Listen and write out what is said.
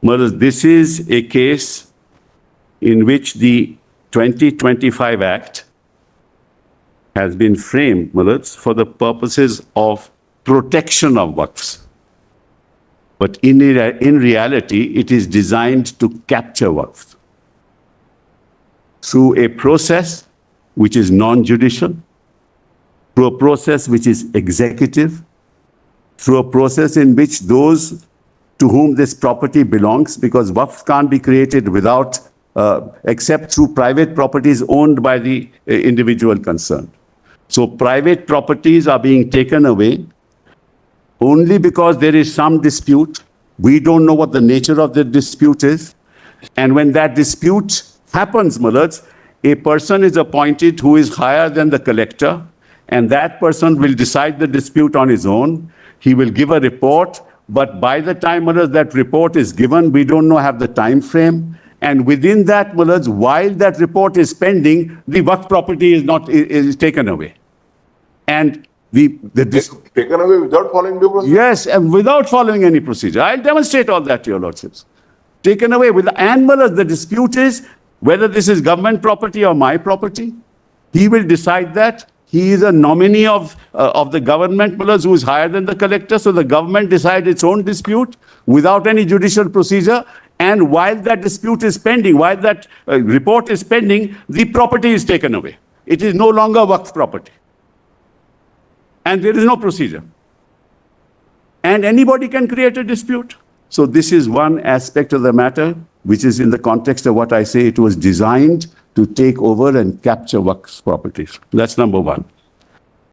Well, this is a case in which the 2025 Act has been framed, for the purposes of protection of waqfs. But in reality, it is designed to capture waqfs through a process which is non-judicial, through a process which is executive, through a process in which those to whom this property belongs, because waqf can't be created without, except through private properties owned by the individual concerned. So private properties are being taken away only because there is some dispute. We don't know what the nature of the dispute is. And when that dispute happens, mullahs, a person is appointed who is higher than the collector, and that person will decide the dispute on his own. He will give a report, but by the time, mullahs, that report is given, we don't have the time frame. And within that, mullahs, while that report is pending, the waqf property is taken away. And taken away without following due procedure? Yes, and without following any procedure. I'll demonstrate all that to your lordships. Taken away with, and mullahs, the dispute is whether this is government property or my property. He will decide that. He is a nominee of the government, mullahs, who is higher than the collector. So the government decides its own dispute without any judicial procedure. And while that dispute is pending, while that report is pending, the property is taken away. It is no longer waqf property. And there is no procedure. And anybody can create a dispute. So this is one aspect of the matter, which is in the context of what I say, it was designed to take over and capture waqf properties. That's number one.